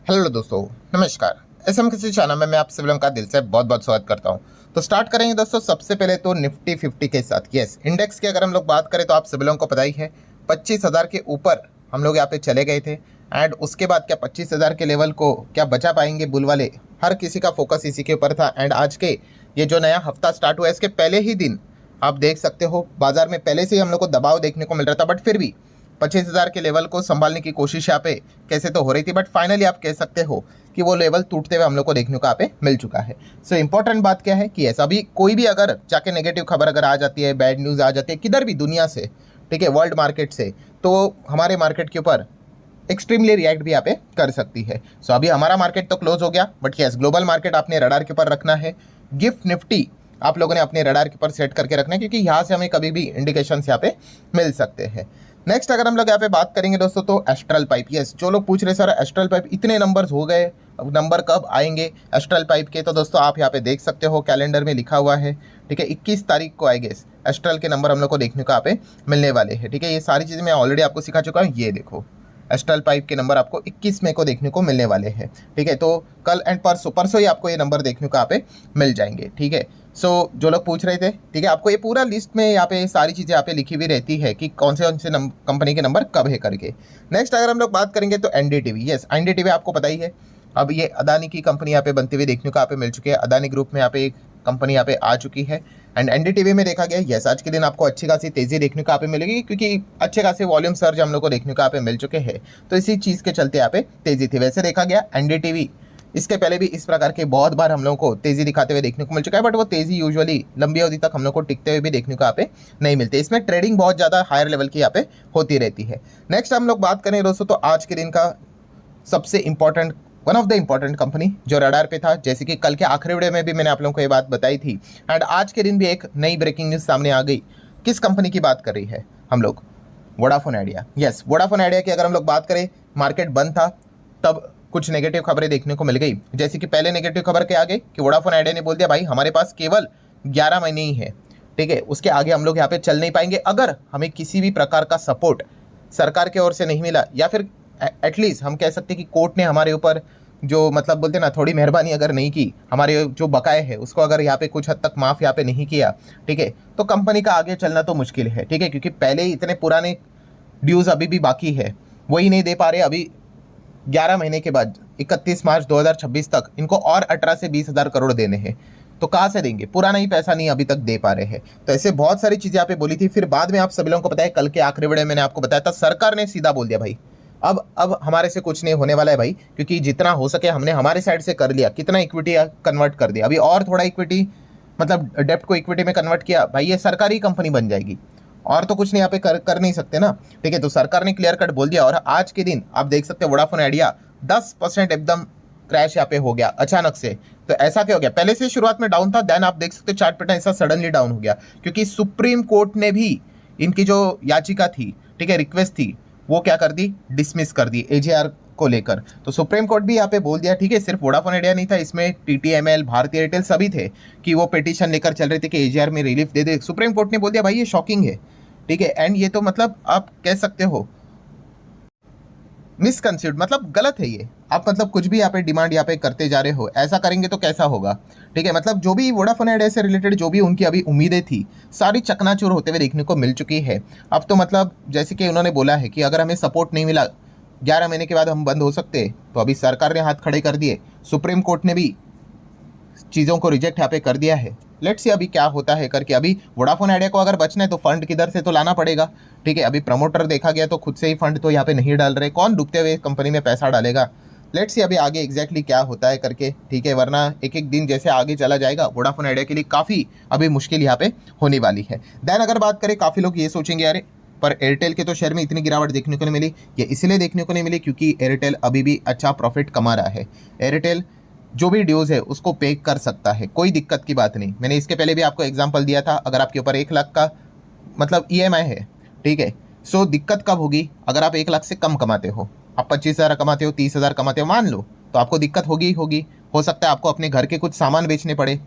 Hello दोस्तों, नमस्कार। SM किसी चैनल में मैं आप सभी लोगों का दिल से बहुत बहुत स्वागत करता हूं। तो स्टार्ट करेंगे दोस्तों सबसे पहले तो निफ्टी 50 के साथ। यस, इंडेक्स की अगर हम लोग बात करें तो आप सभी लोगों को पता ही है 25,000 के ऊपर हम लोग यहाँ पे चले गए थे। एंड उसके बाद क्या 25,000 के लेवल को क्या बचा पाएंगे बुल वाले, हर किसी का फोकस इसी के ऊपर था। एंड आज के ये जो नया हफ्ता स्टार्ट हुआ है इसके पहले ही दिन आप देख सकते हो बाजार में पहले से ही हम लोग को दबाव देखने को मिल रहा था, बट फिर भी 25,000 के लेवल को संभालने की कोशिश यहाँ पे कैसे तो हो रही थी, बट फाइनली आप कह सकते हो कि वो लेवल टूटते हुए हम लोग को देखने को यहाँ पे मिल चुका है। सो इंपॉर्टेंट बात क्या है कि ऐसा भी कोई भी अगर जाके नेगेटिव खबर अगर आ जाती है, बैड न्यूज़ आ जाती है किधर भी दुनिया से, ठीक है, वर्ल्ड मार्केट से, तो हमारे मार्केट के ऊपर एक्सट्रीमली रिएक्ट भी यहाँ पे कर सकती है। सो अभी हमारा मार्केट तो क्लोज हो गया, बट यस ग्लोबल मार्केट आपने रडार के ऊपर रखना है। गिफ्ट निफ्टी आप लोगों ने अपने रडार के ऊपर सेट करके रखना है, क्योंकि यहाँ से हमें कभी भी इंडिकेशंस यहाँ पे मिल सकते हैं। नेक्स्ट अगर हम लोग यहाँ पे बात करेंगे दोस्तों तो एस्ट्रल पाइप। यस, जो लोग पूछ रहे सर एस्ट्रल पाइप इतने नंबर्स हो गए, अब नंबर कब आएंगे एस्ट्रल पाइप के, तो दोस्तों आप यहाँ पे देख सकते हो कैलेंडर में लिखा हुआ है, ठीक है, 21 तारीख को आएंगे एस्ट्रल के नंबर हम लोग को देखने को यहाँ पे मिलने वाले हैं। ठीक है, ये सारी चीज़ें मैं ऑलरेडी आपको सिखा चुका हूँ। ये देखो एस्ट्रल पाइप के नंबर आपको 21 मई को देखने को मिलने वाले हैं। ठीक है, तो कल एंड परसों परसों ही आपको ये नंबर देखने को यहाँ पे मिल जाएंगे। ठीक है, सो जो लोग पूछ रहे थे, ठीक है, आपको ये पूरा लिस्ट में यहाँ पे सारी चीज़ें यहाँ पे लिखी हुई रहती है कि कौन से कंपनी के नंबर कब है करके। नेक्स्ट अगर हम लोग बात करेंगे तो एनडीटीवी। यस, एनडीटीवी आपको पता ही है, अब ये अदानी की कंपनी यहाँ पे बनती हुई देखने को यहाँ पे मिल चुकी है। अदानी ग्रुप में यहाँ पे एक कंपनी यहाँ पे आ चुकी है। एंड एनडीटीवी में देखा गया, यस, आज के दिन आपको अच्छी खासी तेजी देखने को यहाँ पे मिलेगी, क्योंकि अच्छे खासे वॉल्यूम सर्ज हम लोग को देखने को यहाँ पे मिल चुके हैं, तो इसी चीज़ के चलते यहाँ पे तेजी थी। वैसे देखा गया एनडीटीवी इसके पहले भी इस प्रकार के बहुत बार हम लोग को तेजी दिखाते हुए देखने को मिल चुका है, बट वो तेजी यूजुअली लंबी अवधि तक हम लोग को टिकते हुए भी देखने को यहाँ पे नहीं मिलते। इसमें ट्रेडिंग बहुत ज़्यादा हायर लेवल की यहाँ पे होती रहती है। नेक्स्ट हम लोग बात करें दोस्तों तो आज के दिन का सबसे important, one of the important company जो रडार पे था, जैसे कि कल के आखिरी वीडियो में भी मैंने आप लोगों को ये बात बताई थी, एंड आज के दिन भी एक नई ब्रेकिंग न्यूज़ सामने आ गई। किस कंपनी की बात कर रही है हम लोग? Vodafone idea. Yes, Vodafone idea की अगर हम लोग बात करें, मार्केट बंद था तब कुछ नेगेटिव खबरें देखने को मिल गई। जैसे कि पहले नेगेटिव खबर क्या आ गई कि वोडाफोन आइडिया ने बोल दिया भाई हमारे पास केवल 11 महीने ही है, ठीक है, उसके आगे हम लोग यहाँ पे चल नहीं पाएंगे अगर हमें किसी भी प्रकार का सपोर्ट सरकार की ओर से नहीं मिला, या फिर एटलीस्ट हम कह सकते हैं कि कोर्ट ने हमारे ऊपर जो मतलब बोलते ना थोड़ी मेहरबानी अगर नहीं की, हमारे जो बकाए है उसको अगर यहाँ पे कुछ हद तक माफ़ यहाँ पे नहीं किया, ठीक है, तो कंपनी का आगे चलना तो मुश्किल है। ठीक है, क्योंकि पहले ही इतने पुराने ड्यूज़ अभी भी बाकी है, वही नहीं दे पा रहे। अभी 11 महीने के बाद 31 मार्च 2026 तक इनको और 18 से 20 हज़ार करोड़ देने हैं, तो कहाँ से देंगे? पुराना ही पैसा नहीं अभी तक दे पा रहे हैं। तो ऐसे बहुत सारी चीज़ें यहाँ पे बोली थी। फिर बाद में आप सभी लोगों को पता है कल के आखिरी वीडियो में मैंने आपको बताया था, सरकार ने सीधा बोल दिया भाई अब हमारे से कुछ नहीं होने वाला है भाई, क्योंकि जितना हो सके हमने हमारे साइड से कर लिया। कितना इक्विटी कन्वर्ट कर दिया, अभी और थोड़ा इक्विटी मतलब डेप्ट को इक्विटी में कन्वर्ट किया, भाई ये सरकारी कंपनी बन जाएगी, और तो कुछ नहीं यहाँ पे कर नहीं सकते ना। ठीक है, तो सरकार ने क्लियर कट बोल दिया। और आज के दिन आप देख सकते हैं वोडाफोन आइडिया 10% एकदम क्रैश यहाँ पे हो गया अचानक से। तो ऐसा क्या हो गया? पहले से शुरुआत में डाउन था, देन आप देख सकते चार्ट पैटर्न ऐसा सडनली डाउन हो गया, क्योंकि सुप्रीम कोर्ट ने भी इनकी जो याचिका थी, ठीक है, रिक्वेस्ट थी, वो क्या कर दी? डिसमिस कर दी एजेआर को लेकर। तो सुप्रीम कोर्ट भी यहाँ पे बोल दिया, ठीक है, सिर्फ वोडाफोन आइडिया नहीं था, इसमें टीटीएमएल, भारतीय एयरटेल सभी थे कि वो पिटीशन लेकर चल रहे थे कि एजेआर में रिलीफ दे दे। सुप्रीम कोर्ट ने बोल दिया भाई ये शॉकिंग है, ठीक है, एंड ये तो मतलब आप कह सकते हो मिसकंसीव्ड, मतलब गलत है ये। आप मतलब कुछ भी यहाँ पे डिमांड यहाँ पे करते जा रहे हो, ऐसा करेंगे तो कैसा होगा? ठीक है, मतलब जो भी वोडाफोन आइडिया से रिलेटेड जो भी उनकी अभी उम्मीदें थी, सारी चकनाचूर होते हुए देखने को मिल चुकी है। अब तो मतलब जैसे कि उन्होंने बोला है कि अगर हमें सपोर्ट नहीं मिला 11 महीने के बाद हम बंद हो सकते हैं, तो अभी सरकार ने हाथ खड़े कर दिए, सुप्रीम कोर्ट ने भी चीज़ों को रिजेक्ट यहाँ पे कर दिया है। लेट्स सी अभी क्या होता है करके। अभी वोडाफोन आइडिया को अगर बचना है तो फंड किधर से तो लाना पड़ेगा। ठीक है, अभी प्रमोटर देखा गया तो खुद से ही फंड तो यहाँ पे नहीं डाल रहे, कौन डूबते हुए कंपनी में पैसा डालेगा? लेट्स सी अभी आगे एग्जैक्टली क्या होता है करके। ठीक है, वरना एक एक दिन जैसे आगे चला जाएगा वोडाफोन आइडिया के लिए काफ़ी अभी मुश्किल यहाँ पे होने वाली है। देन अगर बात करें, काफ़ी लोग ये सोचेंगे अरे पर एयरटेल के तो शेयर में इतनी गिरावट देखने को नहीं मिली। ये इसलिए देखने को नहीं मिली क्योंकि एयरटेल अभी भी अच्छा प्रॉफिट कमा रहा है। एयरटेल जो भी ड्यूज़ है उसको पे कर सकता है, कोई दिक्कत की बात नहीं। मैंने इसके पहले भी आपको एग्जांपल दिया था, अगर आपके ऊपर 1 लाख का मतलब ईएमआई है, ठीक है, सो दिक्कत कब होगी? अगर आप 1 लाख से कम कमाते हो, आप 25,000 कमाते हो, 30,000 कमाते हो मान लो, तो आपको दिक्कत होगी ही होगी। हो सकता है आपको अपने घर के कुछ सामान बेचने पड़े।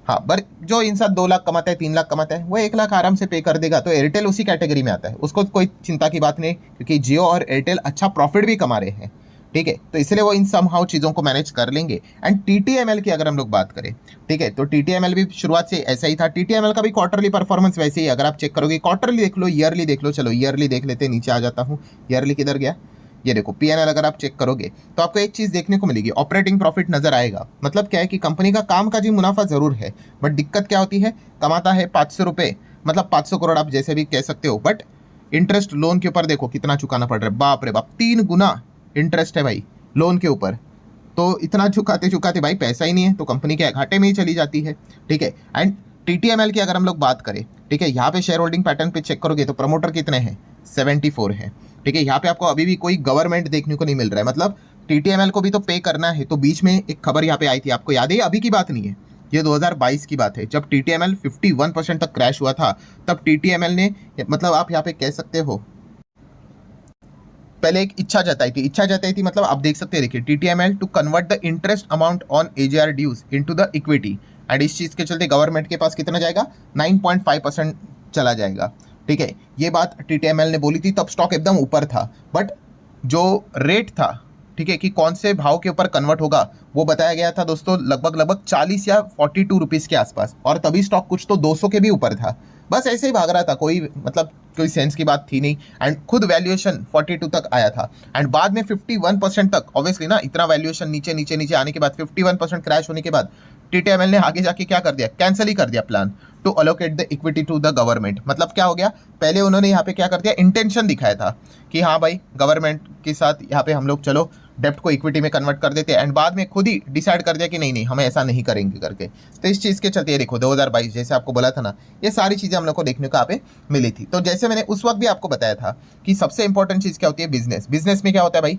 हाँ, पर जो इंसान 2 लाख कमाता है, 3 लाख कमाता है, वो 1 लाख आराम से पे कर देगा। तो एयरटेल उसी कैटेगरी में आता है, उसको कोई चिंता की बात नहीं, क्योंकि जियो और एयरटेल अच्छा प्रॉफिट भी कमा रहे हैं। ठीक है, तो इसलिए वो इन समहाउ चीज़ों को मैनेज कर लेंगे। एंड टीटीएमएल की अगर हम लोग बात करें, ठीक है, तो टीटीएमएल भी शुरुआत से ऐसा ही था। टीटीएमएल का भी क्वार्टरली परफॉर्मेंस वैसे ही, अगर आप चेक करोगे, क्वार्टरली देख लो, ईयरली देख लो, चलो ईयरली देख लेते, नीचे आ जाता हूँ, ईयरली किधर गया, ये देखो पीएनएल अगर आप चेक करोगे तो आपको एक चीज़ देखने को मिलेगी, ऑपरेटिंग प्रॉफिट नजर आएगा। मतलब क्या है कि कंपनी का काम का जी मुनाफा जरूर है, बट दिक्कत क्या होती है, कमाता है 500 रुपये, मतलब 500 करोड़ आप जैसे भी कह सकते हो, बट इंटरेस्ट लोन के ऊपर देखो कितना चुकाना पड़ रहा है, बाप रे बाप, 3 गुना इंटरेस्ट है भाई लोन के ऊपर। तो इतना चुकाते चुकाते भाई पैसा ही नहीं है, तो कंपनी के घाटे में ही चली जाती है, ठीक है। एंड टीटीएमएल की अगर हम लोग बात करें, ठीक है, यहाँ पे शेयर होल्डिंग पैटर्न पे चेक करोगे तो प्रमोटर कितने हैं, 74 है, ठीक है। यहाँ पे आपको अभी भी कोई गवर्नमेंट देखने को नहीं मिल रहा है, मतलब टीटीएमएल को भी तो पे करना है। तो बीच में एक खबर यहाँ पे आई थी, आपको याद है, अभी की बात नहीं है, ये 2022 की बात है, जब टीटीएमएल 51% तक क्रैश हुआ था, तब टीटीएमएल ने, मतलब आप यहाँ पे कह सकते हो, पहले एक इच्छा जताई थी, मतलब आप देख सकते हैं, देखिए, TTML to convert the interest amount on AGR dues into the equity, and इस चीज़ के चलते गवर्नमेंट के पास कितना जाएगा, 9.5% चला जाएगा, ठीक है। ये बात टीटीएमएल ने बोली थी, तब स्टॉक एकदम ऊपर था, बट जो रेट था, ठीक है, कि कौन से भाव के ऊपर कन्वर्ट होगा, वो बताया गया था दोस्तों, लगभग 40 या 42 रुपीज़ के आसपास, और तभी स्टॉक कुछ तो 200 के भी ऊपर था। बस ऐसे ही भाग रहा था, कोई मतलब कोई सेंस की बात थी नहीं, एंड खुद वैल्यूएशन 42 तक आया था, एंड बाद में 51% तक, ऑब्वियसली ना, इतना वैल्यूएशन नीचे नीचे नीचे आने के बाद, 51% क्रैश होने के बाद टीटीएमएल ने आगे जाके क्या कर दिया, कैंसिल ही कर दिया plan to allocate the equity to the government. मतलब क्या हो गया, पहले उन्होंने यहाँ पे क्या कर दिया, इंटेंशन दिखाया था कि हाँ भाई गवर्नमेंट के साथ यहाँ पे हम लोग चलो डेप्ट को इक्विटी में कन्वर्ट कर देते हैं, एंड बाद में खुद ही डिसाइड कर दिया कि नहीं नहीं हम ऐसा नहीं करेंगे करके। तो इस चीज़ के चलते ये देखो 2022, जैसे आपको बोला था ना, ये सारी चीज़ें हम लोग को देखने को यहाँ पे मिली थी। तो जैसे मैंने उस वक्त भी आपको बताया था कि सबसे इंपॉर्टेंट चीज़ क्या होती है, बिजनेस में क्या होता है भाई,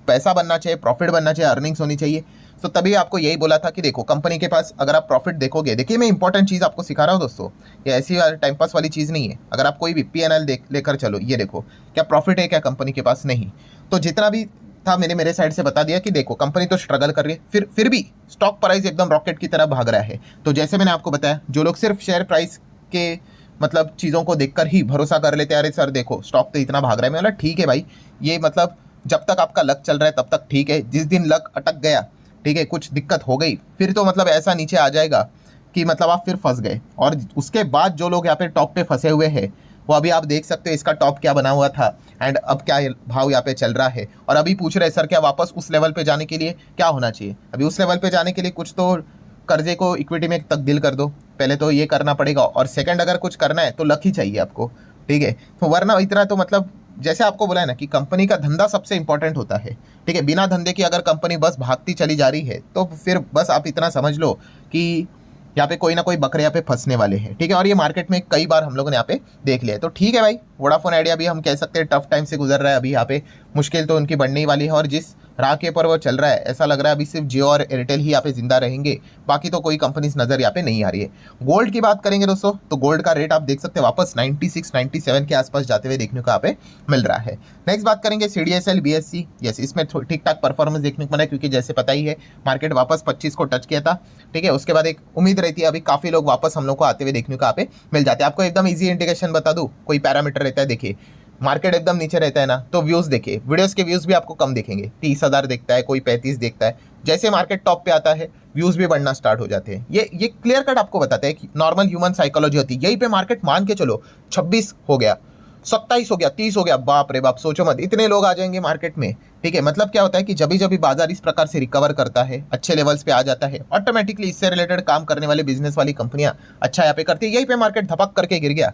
पैसा बनना चाहिए, प्रॉफिट बनना चाहिए, अर्निंग्स होनी चाहिए। तो तभी आपको यही बोला था कि देखो कंपनी के पास अगर आप प्रॉफिट देखोगे, देखिए मैं इंपॉर्टेंट चीज़ आपको सिखा रहा हूँ दोस्तों, ये ऐसी टाइम पास वाली चीज़ नहीं है। अगर आप कोई भी पीएनएल लेकर चलो, ये देखो क्या प्रॉफिट है क्या कंपनी के पास, नहीं। तो जितना भी था मैंने मेरे साइड से बता दिया कि देखो कंपनी तो स्ट्रगल कर रही है, फिर भी स्टॉक प्राइस एकदम रॉकेट की तरह भाग रहा है। तो जैसे मैंने आपको बताया, जो लोग सिर्फ शेयर प्राइस के मतलब चीज़ों को देखकर ही भरोसा कर लेते हैं, अरे सर देखो स्टॉक तो इतना भाग रहा है, मैं बोला ठीक है भाई, ये मतलब जब तक आपका लक चल रहा है तब तक ठीक है, जिस दिन लक अटक गया, ठीक है, कुछ दिक्कत हो गई, फिर तो मतलब ऐसा नीचे आ जाएगा कि मतलब आप फिर फंस गए। और उसके बाद जो लोग यहाँ पे टॉप पे फंसे हुए हैं, वो अभी आप देख सकते हो इसका टॉप क्या बना हुआ था, एंड अब क्या भाव यहाँ पे चल रहा है, और अभी पूछ रहे सर क्या वापस उस लेवल पे जाने के लिए क्या होना चाहिए। अभी उस लेवल पे जाने के लिए कुछ तो कर्जे को इक्विटी में तब्दील कर दो, पहले तो ये करना पड़ेगा, और सेकंड अगर कुछ करना है तो लक ही चाहिए आपको, ठीक है। तो वरना इतना तो मतलब जैसे आपको बोला है ना कि कंपनी का धंधा सबसे इंपॉर्टेंट होता है, ठीक है। बिना धंधे की अगर कंपनी बस भागती चली जा रही है तो फिर बस आप इतना समझ लो कि यहाँ पे कोई ना कोई बकरे यहाँ पे फंसने वाले हैं, ठीक है। और ये मार्केट में कई बार हम लोगों ने यहाँ पे देख लिया है। तो ठीक है भाई, वोडाफोन आइडिया भी हम कह सकते हैं टफ टाइम से गुजर रहा है, अभी यहाँ पे मुश्किल तो उनकी बढ़ने ही वाली है, और जिस राह के ऊपर वो चल रहा है ऐसा लग रहा है अभी सिर्फ जियो और एयरटेल ही यहाँ पे जिंदा रहेंगे, बाकी तो कोई कंपनीज नजर यहाँ पे नहीं आ रही है। गोल्ड की बात करेंगे दोस्तों, तो गोल्ड का रेट आप देख सकते हैं वापस 96-97 के आसपास जाते हुए देखने को यहाँ पे मिल रहा है। नेक्स्ट बात करेंगे CDSL BSE, यस इसमें ठीक ठाक परफॉर्मेंस देखने को मिला है, क्योंकि जैसे पता ही है मार्केट वापस 25 को टच किया था, ठीक है। उसके बाद एक उम्मीद रहती है अभी काफी लोग वापस हम लोग को आते हुए देखने को यहाँ पे मिल जाते हैं। आपको एकदम ईजी इंडिकेशन बता दूं, कोई पैरामीटर रहता है, देखिए मार्केट एकदम नीचे रहता है ना, तो व्यूज देखिए, वीडियोस के व्यूज भी आपको कम दिखेंगे, 30,000 देखता है, कोई 35 देखता है। जैसे मार्केट टॉप पे आता है व्यूज भी बढ़ना स्टार्ट हो जाते हैं। ये क्लियर कट आपको बताते हैं कि नॉर्मल ह्यूमन साइकोलॉजी होती है। यही पे मार्केट मान के चलो 26 हो गया, 27 हो गया, 30 हो गया, बाप रे बाप, सोचो मत इतने लोग आ जाएंगे मार्केट में, ठीक है। मतलब क्या होता है कि जब भी बाजार इस प्रकार से रिकवर करता है, अच्छे लेवल्स पे आ जाता है, ऑटोमेटिकली इससे रिलेटेड काम करने वाले बिजनेस वाली कंपनियां अच्छा यहाँ पे करती है। यही पे मार्केट धपक करके गिर गया,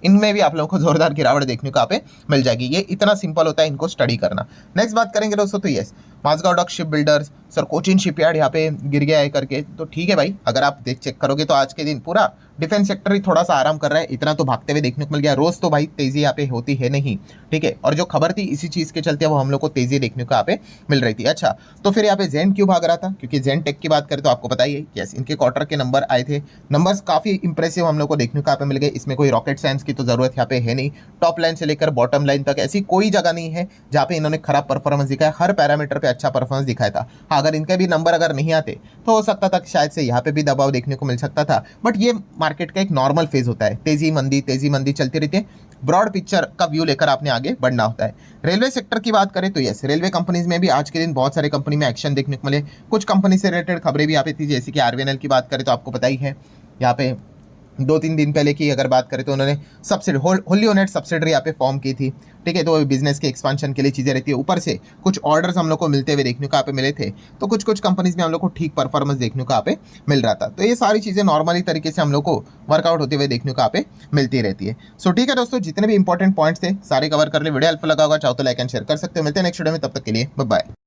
इनमें भी आप लोगों को जोरदार गिरावट देखने को यहाँ पे मिल जाएगी। ये इतना सिंपल होता है इनको स्टडी करना। नेक्स्ट बात करेंगे दोस्तों, तो yes Mazagon dock ship builders, sir Cochin shipyard यहाँ पे गिर गया है करके, तो ठीक है भाई, अगर आप चेक करोगे तो आज के दिन पूरा डिफेंस सेक्टर ही थोड़ा सा आराम कर रहा है, इतना तो भागते हुए देखने को मिल गया। रोज तो भाई तेजी यहाँ पे होती है नहीं, ठीक है। और जो खबर थी इसी चीज के चलते वो हम लोग को तेजी देखने को यहाँ पे मिल रही थी। अच्छा, तो फिर यहाँ पे जेन क्यों भाग रहा था, क्योंकि जेन टेक की बात करें तो आपको पता ही है, यस इनके क्वार्टर के नंबर आए थे, नंबर्स काफी इंप्रेसिव हम लोग को देखने को यहाँ पे मिल गए। इसमें कोई रॉकेट साइंस की तो जरूरत यहाँ पे है नहीं, टॉप लाइन से लेकर बॉटम लाइन तक ऐसी कोई जगह नहीं है जहाँ पे इन्होंने खराब परफॉर्मेंस दिखाया, हर पैरामीटर पे अच्छा परफॉर्मेंस दिखाया था। हाँ, अगर इनके भी नंबर अगर नहीं आते तो हो सकता था शायद से यहाँ पे भी दबाव देखने को मिल सकता था, बट ये मार्केट का एक नॉर्मल फेज होता है, तेजी मंदी चलती रहती है, ब्रॉड पिक्चर का व्यू लेकर आपने आगे बढ़ना होता है। रेलवे सेक्टर की बात करें तो यस, रेलवे कंपनीज में भी आज के दिन बहुत सारे कंपनी में एक्शन देखने को मिले। कुछ कंपनी से रिलेटेड खबरें भी यहाँ पे थी, जैसे कि आरवीएनएल की बात करें तो आपको पता ही है, यहाँ पे 2-3 दिन पहले की अगर बात करें तो उन्होंने सब्सिडी होली ओनेट सब्सिडरी यहाँ पे फॉर्म की थी, ठीक है। तो बिजनेस के एक्सपांशन के लिए चीज़ें रहती है। ऊपर से कुछ ऑर्डर्स हम लोग को मिलते हुए देखने को यहाँ पे मिले थे, तो कुछ कुछ कंपनीज में हम लोग को ठीक परफॉर्मेंस देखने को यहाँ पे मिल रहा था। तो ये सारी चीज़ें नॉर्मली तरीके से हम लोग को वर्कआउट होते हुए देखने को यहाँ पे मिलती रहती है। सो ठीक है दोस्तों, जितने भी इंपॉर्टेंट पॉइंट्स थे सारे कवर कर ले। वीडियो हेल्पफुल लगा होगा, चाहो तो लाइक एंड शेयर कर सकते हो। मिलते हैं नेक्स्ट वीडियो में, तब तक के लिए बाय बाय।